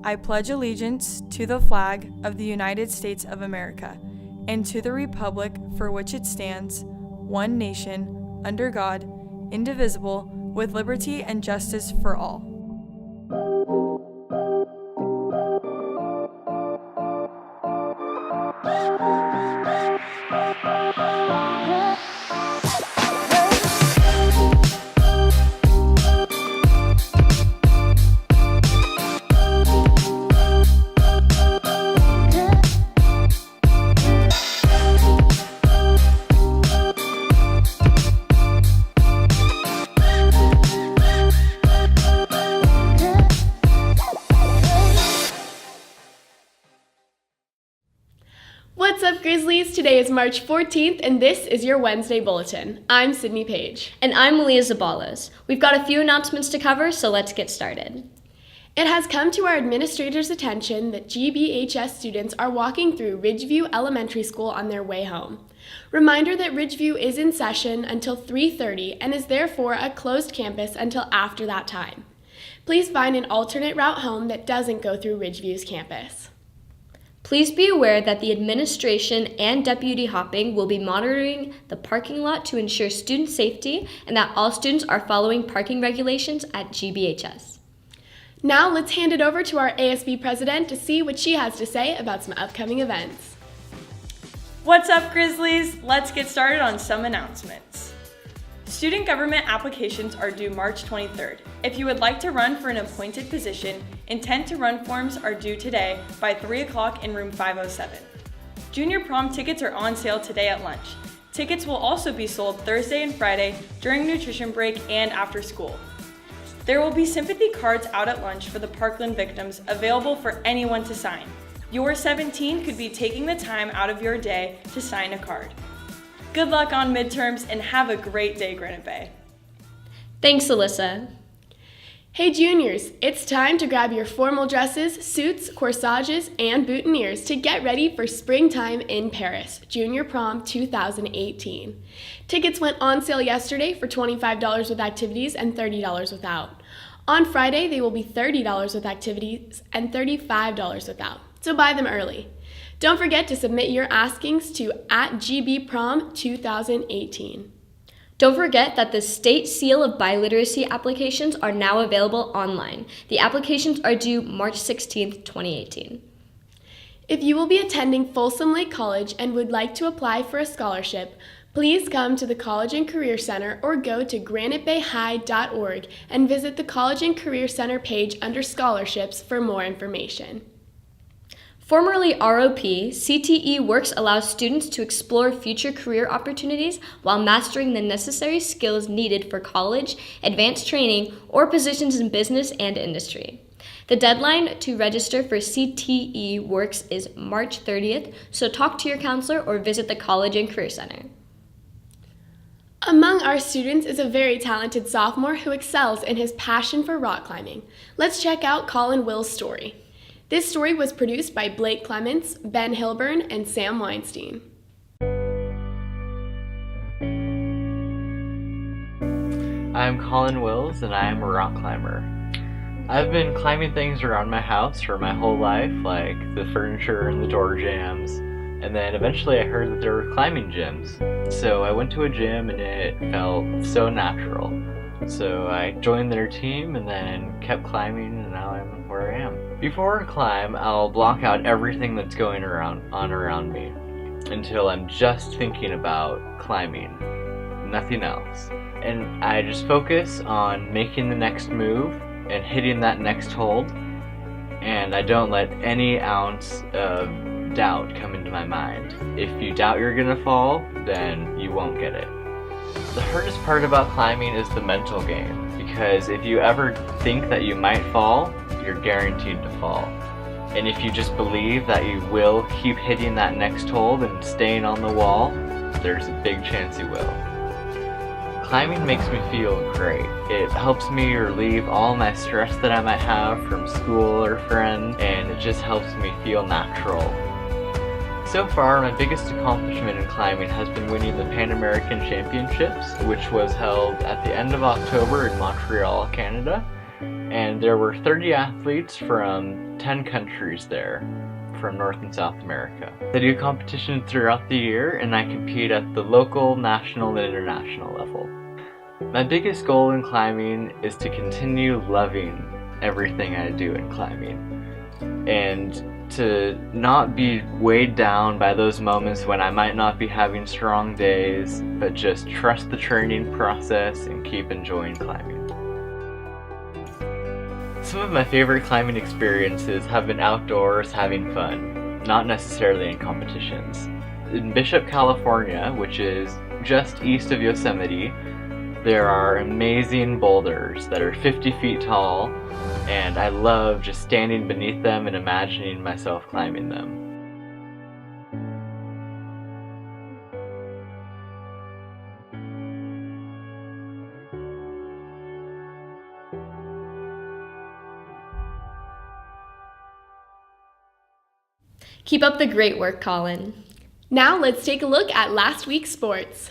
I pledge allegiance to the flag of the United States of America and to the republic for which it stands, one nation, under God, indivisible, with liberty and justice for all. What's up, Grizzlies? Today is March 14th, and this is your Wednesday Bulletin. I'm Sydney Page. And I'm Malia Zabalas. We've got a few announcements to cover, so let's get started. It has come to our administrator's attention that GBHS students are walking through Ridgeview Elementary School on their way home. Reminder that Ridgeview is in session until 3:30 and is therefore a closed campus until after that time. Please find an alternate route home that doesn't go through Ridgeview's campus. Please be aware that the administration and deputy hopping will be monitoring the parking lot to ensure student safety and that all students are following parking regulations at GBHS. Now let's hand it over to our ASB president to see what she has to say about some upcoming events. What's up, Grizzlies? Let's get started on some announcements. Student government applications are due March 23rd. If you would like to run for an appointed position, intent to run forms are due today by 3 o'clock in room 507. Junior prom tickets are on sale today at lunch. Tickets will also be sold Thursday and Friday during nutrition break and after school. There will be sympathy cards out at lunch for the Parkland victims available for anyone to sign. Your 17 could be taking the time out of your day to sign a card. Good luck on midterms and have a great day, Granite Bay. Thanks, Alyssa. Hey juniors, it's time to grab your formal dresses, suits, corsages, and boutonnieres to get ready for springtime in Paris, Junior Prom 2018. Tickets went on sale yesterday for $25 with activities and $30 without. On Friday, they will be $30 with activities and $35 without, so buy them early. Don't forget to submit your askings to @GBProm 2018. Don't forget that the State Seal of Biliteracy applications are now available online. The applications are due March 16th, 2018. If you will be attending Folsom Lake College and would like to apply for a scholarship, please come to the College and Career Center or go to granitebayhigh.org and visit the College and Career Center page under scholarships for more information. Formerly ROP, CTE Works allows students to explore future career opportunities while mastering the necessary skills needed for college, advanced training, or positions in business and industry. The deadline to register for CTE Works is March 30th, so talk to your counselor or visit the College and Career Center. Among our students is a very talented sophomore who excels in his passion for rock climbing. Let's check out Colin Willis' story. This story was produced by Blake Clements, Ben Hilburn, and Sam Weinstein. I'm Colin Willis, and I am a rock climber. I've been climbing things around my house for my whole life, like the furniture and the door jambs, and then eventually I heard that there were climbing gyms. So I went to a gym and it felt so natural. So I joined their team and then kept climbing, and now I'm where I am. Before I climb, I'll block out everything that's going on around me until I'm just thinking about climbing, nothing else. And I just focus on making the next move and hitting that next hold, and I don't let any ounce of doubt come into my mind. If you doubt you're gonna fall, then you won't get it. The hardest part about climbing is the mental game, because if you ever think that you might fall, you're guaranteed to fall. And if you just believe that you will keep hitting that next hold and staying on the wall, there's a big chance you will. Climbing makes me feel great. It helps me relieve all my stress that I might have from school or friends, and it just helps me feel natural. So far, my biggest accomplishment in climbing has been winning the Pan American Championships, which was held at the end of October in Montreal, Canada. And there were 30 athletes from 10 countries there, from North and South America. They do competition throughout the year, and I compete at the local, national, and international level. My biggest goal in climbing is to continue loving everything I do in climbing, and to not be weighed down by those moments when I might not be having strong days, but just trust the training process and keep enjoying climbing. Some of my favorite climbing experiences have been outdoors having fun, not necessarily in competitions. In Bishop, California, which is just east of Yosemite, there are amazing boulders that are 50 feet tall, and I love just standing beneath them and imagining myself climbing them. Keep up the great work, Colin. Now let's take a look at last week's sports.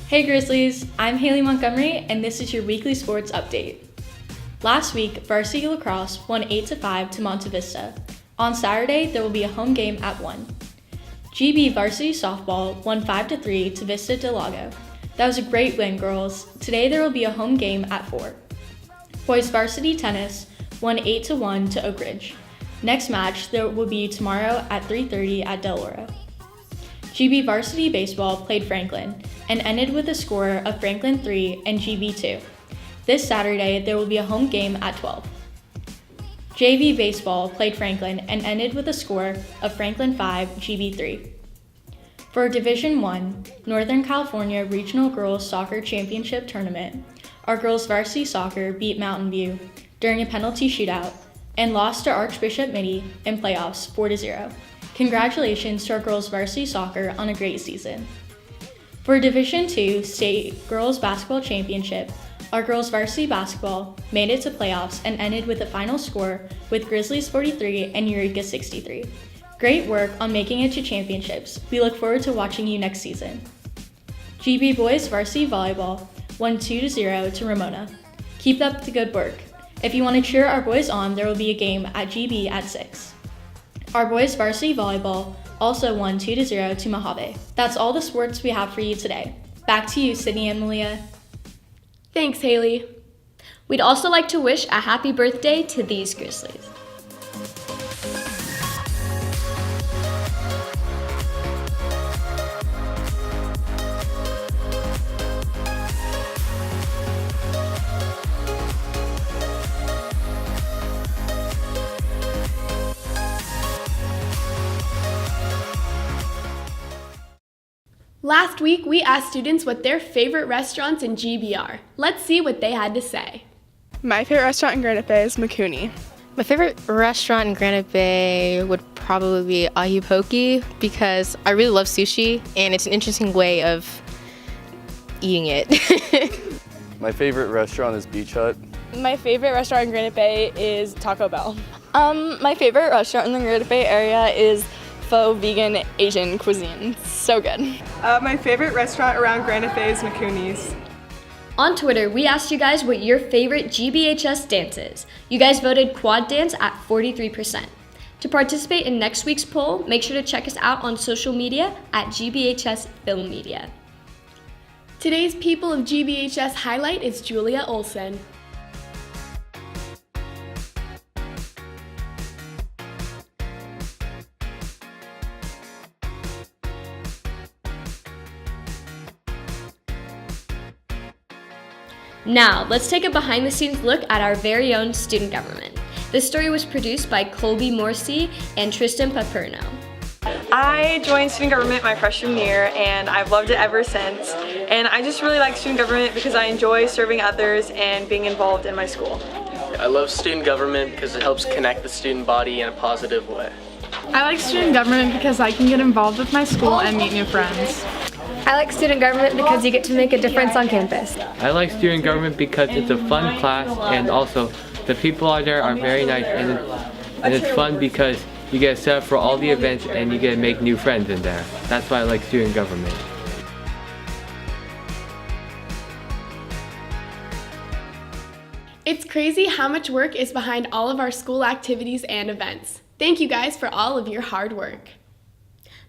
Hey Grizzlies, I'm Hayley Montgomery, and this is your weekly sports update. Last week, varsity lacrosse won 8-5 to Monte Vista. On Saturday, there will be a home game at 1. GB varsity softball won 5-3 to Vista del Lago. That was a great win, girls. Today there will be a home game at 4. Boys varsity tennis won 8-1 to Oak Ridge. Next match there will be tomorrow at 3:30 at Del Oro. GB varsity baseball played Franklin and ended with a score of Franklin 3 and GB 2. This Saturday, there will be a home game at 12. JV baseball played Franklin and ended with a score of Franklin 5, GB 3. For Division I, Northern California Regional Girls Soccer Championship Tournament, our girls varsity soccer beat Mountain View during a penalty shootout and lost to Archbishop Mitty in playoffs 4-0. Congratulations to our girls varsity soccer on a great season. For Division II State Girls Basketball Championship, our girls varsity basketball made it to playoffs and ended with a final score with Grizzlies 43 and Eureka 63. Great work on making it to championships. We look forward to watching you next season. GB boys varsity volleyball won 2-0 to Ramona. Keep up the good work. If you want to cheer our boys on, there will be a game at GB at 6. Our boys varsity volleyball also won 2-0 to Mojave. That's all the sports we have for you today. Back to you, Sydney and Malia. Thanks, Hayley. We'd also like to wish a happy birthday to these Grizzlies. Last week, we asked students what their favorite restaurants in GB are. Let's see what they had to say. My favorite restaurant in Granite Bay is McCooney. My favorite restaurant in Granite Bay would probably be Ahipoki because I really love sushi and it's an interesting way of eating it. My favorite restaurant is Beach Hut. My favorite restaurant in Granite Bay is Taco Bell. My favorite restaurant in the Granite Bay area is Pho Vegan Asian Cuisine. So good. My favorite restaurant around Granite Bay is McCooney's. On Twitter, we asked you guys what your favorite GBHS dance is. You guys voted quad dance at 43%. To participate in next week's poll, make sure to check us out on social media at GBHS Film Media. Today's People of GBHS highlight is Julia Olson. Now, let's take a behind-the-scenes look at our very own student government. This story was produced by Colby Morsi and Tristan Paperno. I joined student government my freshman year and I've loved it ever since. And I just really like student government because I enjoy serving others and being involved in my school. I love student government because it helps connect the student body in a positive way. I like student government because I can get involved with my school and meet new friends. I like student government because you get to make a difference on campus. I like student government because it's a fun class and also the people out there are very nice and it's fun because you get set up for all the events and you get to make new friends in there. That's why I like student government. It's crazy how much work is behind all of our school activities and events. Thank you guys for all of your hard work.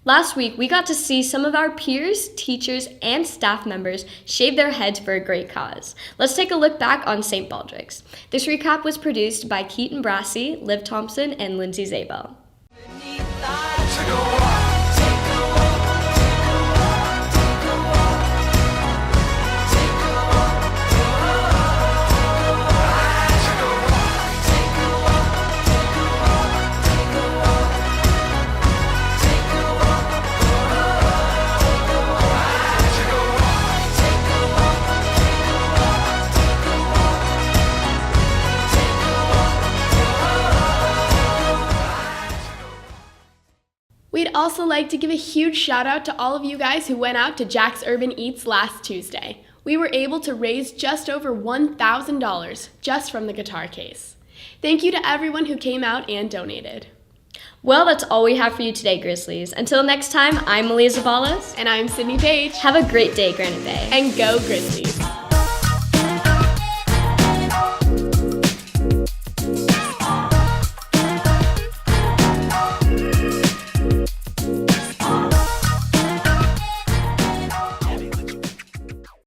Last week, we got to see some of our peers, teachers, and staff members shave their heads for a great cause. Let's take a look back on St. Baldricks. This recap was produced by Keaton Brassey, Liv Thompson, and Lindsay Zabel. We'd also like to give a huge shout out to all of you guys who went out to Jack's Urban Eats last Tuesday. We were able to raise just over $1,000 just from the guitar case. Thank you to everyone who came out and donated. Well, that's all we have for you today, Grizzlies. Until next time, I'm Malia Zabalos. And I'm Sydney Page. Have a great day, Granite Bay. And go Grizzlies.